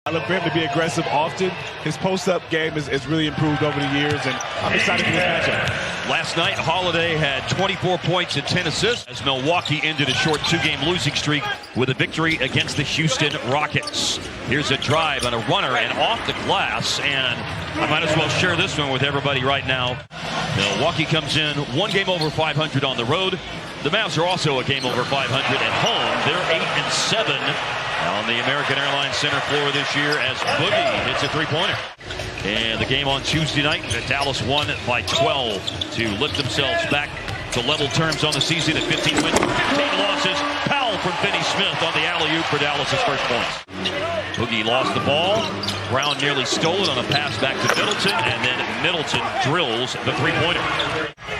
I look for him to be aggressive often. His post-up game is really improved over the years, and I'm excited for this matchup. Last night, Holiday had 24 points and 10 assists as Milwaukee ended a short two-game losing streak with a victory against the Houston Rockets. Here's a drive on a runner and off the glass, and I might as well share this one with everybody right now. Milwaukee comes in one game over 500 on the road. The Mavs are also a game over 500 at home. They're 8-7 on the American Airlines Center floor this year as Boogie hits a three-pointer. And the game on Tuesday night, Dallas won by 12 to lift themselves back to level terms on the season at 15 wins, 15 losses. Powell from Finney Smith on the alley-oop for Dallas's first points. Boogie lost the ball. Brown nearly stole it on a pass back to Middleton, and then Middleton drills the three-pointer.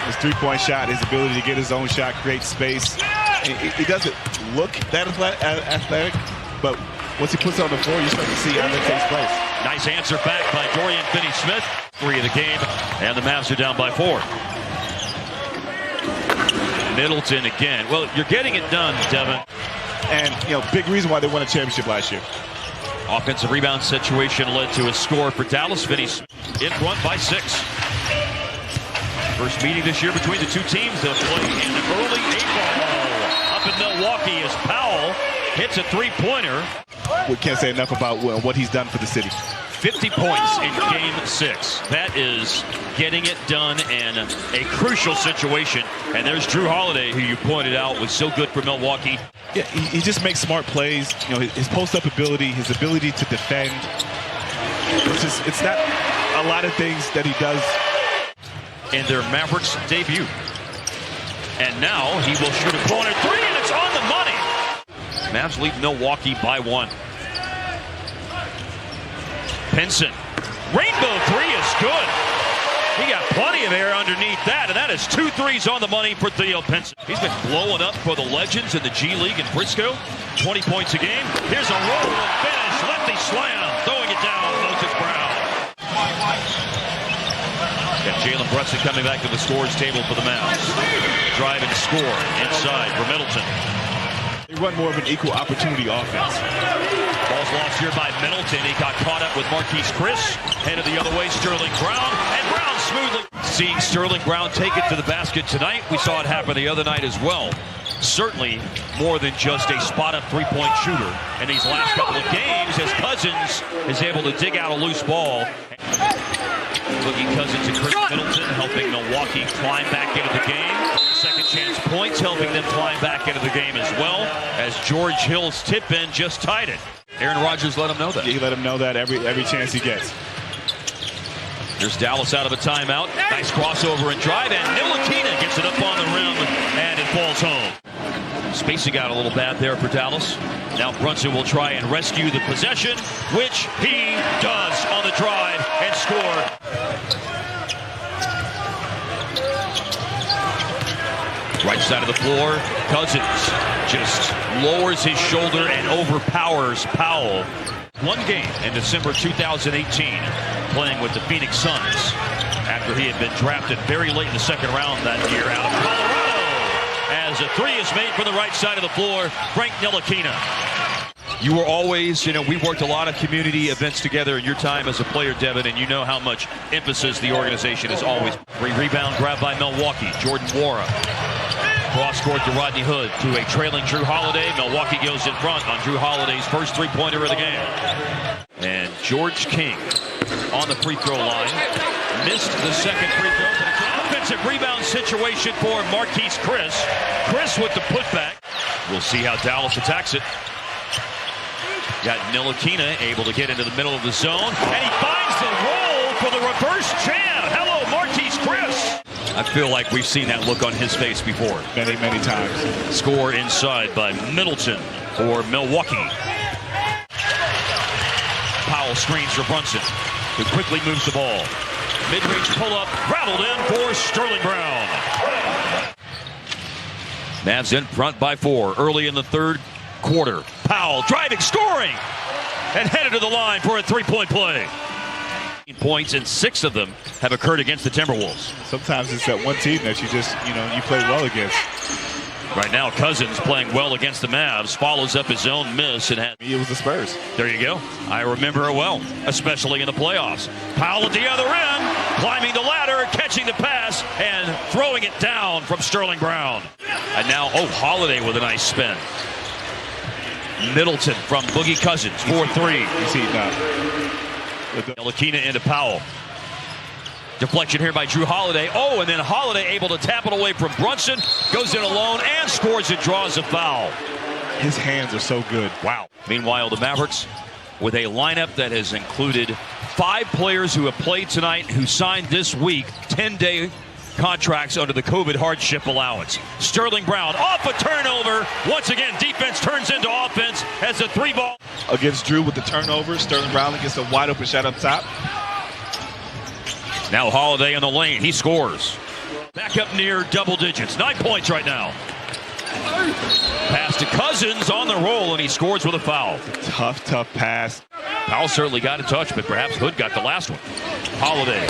His three-point shot, his ability to get his own shot, create space. He doesn't look that athletic, but once he puts it on the floor, you start to see how that takes place. Nice answer back by Dorian Finney-Smith. 3 of the game, and the Mavs are down by 4. Middleton again. Well, you're getting it done, Devin. And, big reason why they won a championship last year. Offensive rebound situation led to a score for Dallas. Finney in front by 6. First meeting this year between the two teams. They'll play in the early April up in Milwaukee as Powell hits a three-pointer. We can't say enough about what he's done for the city. 50 points in Game 6. That is getting it done in a crucial situation. And there's Drew Holiday, who you pointed out was so good for Milwaukee. Yeah, he just makes smart plays. His post-up ability, his ability to defend. It's not a lot of things that he does. In their Mavericks debut. And now he will shoot a corner three, and it's on the money. Mavs lead Milwaukee by 1. Pinson. Rainbow three is good. He got plenty of air underneath that, and that is 2 threes on the money for Theo Pinson. He's been blowing up for the Legends in the G League in Frisco. 20 points a game. Here's a roll and finish. Lefty slam. Throwing it down. Moses Brown. Got Jalen Brunson coming back to the scores table for the Mavs. Drive and score inside for Middleton. They run more of an equal opportunity offense. Ball's lost here by Middleton. He got caught up with Marquise Chris. Headed the other way, Sterling Brown. And Brown smoothly. Seeing Sterling Brown take it to the basket tonight, we saw it happen the other night as well. Certainly more than just a spot-up three-point shooter. In these last couple of games, as Cousins is able to dig out a loose ball. Boogie Cousins and Chris Middleton helping Milwaukee climb back into the game. Second chance points helping them climb back into the game as well, as George Hill's tip-in just tied it. Aaron Rodgers let him know that. He let him know that every chance he gets. There's Dallas out of a timeout. Nice crossover and drive, and Ntilikina gets it up on the rim, and it falls home. Spacing got a little bad there for Dallas. Now Brunson will try and rescue the possession, which he does on the drive and score. Right side of the floor, Cousins just lowers his shoulder and overpowers Powell. One game in December 2018, playing with the Phoenix Suns after he had been drafted very late in the second round that year out of Colorado. As a three is made from the right side of the floor, Frank Ntilikina. You were always, we worked a lot of community events together in your time as a player, Devin, and you know how much emphasis the organization has always. Rebound grab by Milwaukee, Jordan Nwora. Cross court to Rodney Hood to a trailing Drew Holiday. Milwaukee goes in front on Drew Holiday's first three-pointer of the game. And George King on the free throw line. Missed the second free throw. But it's an offensive rebound situation for Marquise Chris. Chris with the putback. We'll see how Dallas attacks it. Got Ntilikina able to get into the middle of the zone. And he finds the roll for the reverse jam. Hello, Marquise Chris. I feel like we've seen that look on his face before. Many, many times. Score inside by Middleton for Milwaukee. Powell screens for Brunson, who quickly moves the ball. Mid-range pull-up, rattled in for Sterling Brown. Mavs in front by 4 early in the third quarter. Powell driving, scoring, and headed to the line for a three-point play. Points, and 6 of them have occurred against the Timberwolves. Sometimes it's that one team that you just, you play well against. Right now, Cousins playing well against the Mavs, follows up his own miss and had. It was the Spurs. There you go. I remember it well, especially in the playoffs. Powell at the other end, climbing the ladder, catching the pass, and throwing it down from Sterling Brown. And now, Holiday with a nice spin. Middleton from Boogie Cousins, 4-3. You see it now. Ntilikina into Powell. Deflection here by Drew Holiday. And then Holiday able to tap it away from Brunson. Goes in alone and scores and draws a foul. His hands are so good. Wow. Meanwhile, the Mavericks with a lineup that has included 5 players who have played tonight who signed this week 10-day contracts under the COVID hardship allowance. Sterling Brown off a turnover. Once again, defense turns into offense as a 3-ball. Against Drew with the turnover. Sterling Brown gets a wide open shot up top. Now Holiday in the lane. He scores. Back up near double digits. 9 points right now. Pass to Cousins on the roll, and he scores with a foul. Tough pass. Powell certainly got in touch, but perhaps Hood got the last one. Holiday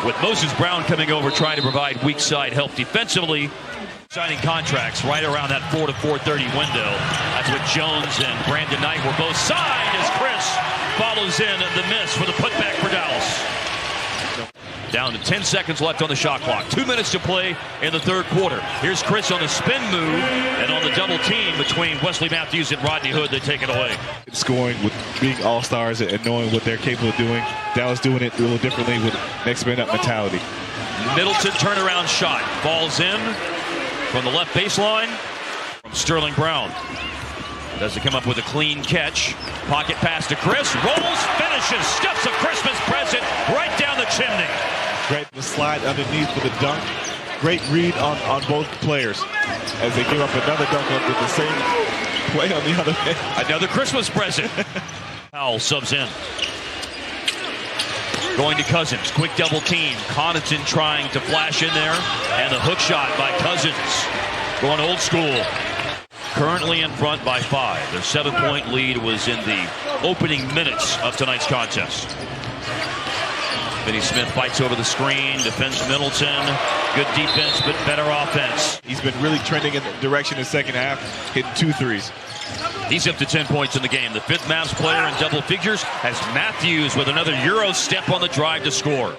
with Moses Brown coming over, trying to provide weak side help defensively. Signing contracts right around that 4 to 4:30 window. That's what Jones and Brandon Knight were both signed as Chris follows in the miss for the putback for Dallas. Down to 10 seconds left on the shot clock. 2 minutes to play in the third quarter. Here's Chris on the spin move, and on the double team between Wesley Matthews and Rodney Hood, they take it away. Scoring with being all-stars and knowing what they're capable of doing. Dallas doing it a little differently with next man up mentality. Middleton turnaround shot. Falls in from the left baseline from Sterling Brown. Doesn't come up with a clean catch. Pocket pass to Chris. Rolls, finishes, stuffs a Christmas present right down the chimney. Great the slide underneath for the dunk. Great read on both players as they give up another dunk with the same play on the other end. Another Christmas present. Powell subs in. Going to Cousins. Quick double team. Connaughton trying to flash in there. And the hook shot by Cousins. Going old school. Currently in front by 5. Their 7-point lead was in the opening minutes of tonight's contest. Finney Smith fights over the screen, defends Middleton. Good defense, but better offense. He's been really trending in the direction in the second half, hitting 2 threes. He's up to 10 points in the game. The 5th Mavs player in double figures has Matthews with another Euro step on the drive to score.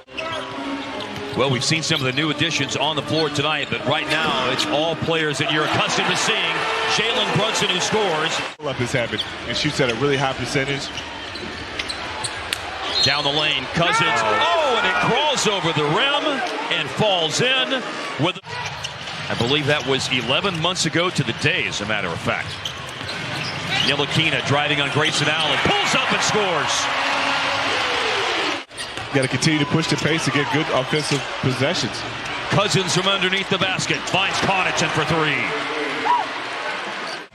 Well, we've seen some of the new additions on the floor tonight, but right now it's all players that you're accustomed to seeing. Jalen Brunson who scores. Up his habit and shoots at a really high percentage. Down the lane, Cousins. And it crawls over the rim and falls in with. I believe that was 11 months ago to the day, as a matter of fact. Ntilikina driving on Grayson Allen, pulls up and scores. Got to continue to push the pace to get good offensive possessions. Cousins from underneath the basket finds Connaughton for 3.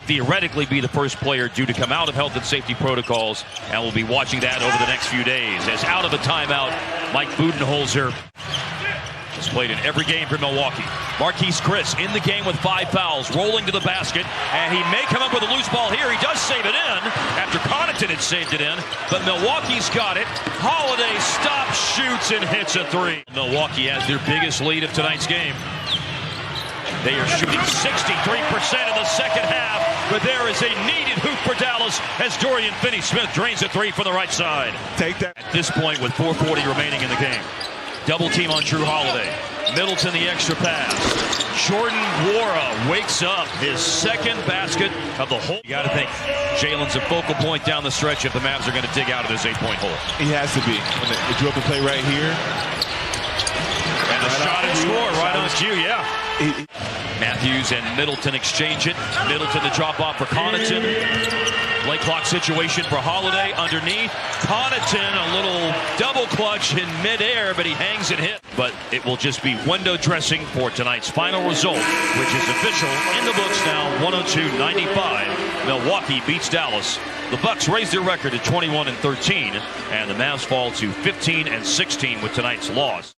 Theoretically be the first player due to come out of health and safety protocols, and we'll be watching that over the next few days. As out of a timeout, Mike Budenholzer has played in every game for Milwaukee. Marquise Chris in the game with 5 fouls, rolling to the basket, and he may come up with a loose ball here. He does save it in after Connaughton had saved it in, but Milwaukee's got it. Holiday stops, shoots, and hits a 3. Milwaukee has their biggest lead of tonight's game. They are shooting 63% in the second half, but there is a needed hoop for Dallas as Dorian Finney-Smith drains a 3 from the right side. Take that. At this point with 4:40 remaining in the game. Double team on Drew Holiday. Middleton the extra pass. Jordan Nwora wakes up, his 2nd basket of the whole. You got to think Jalen's a focal point down the stretch if the Mavs are going to dig out of this 8-point hole. He has to be. When they drew up a play right here. And the shot and score right on cue, yeah. Matthews and Middleton exchange it. Middleton the drop off for Connaughton. Play clock situation for Holiday underneath. Connaughton a little double clutch in midair, but he hangs and hits. But it will just be window dressing for tonight's final result, which is official in the books now. 102-95. Milwaukee beats Dallas. The Bucks raise their record to 21-13, and the Mavs fall to 15-16 with tonight's loss.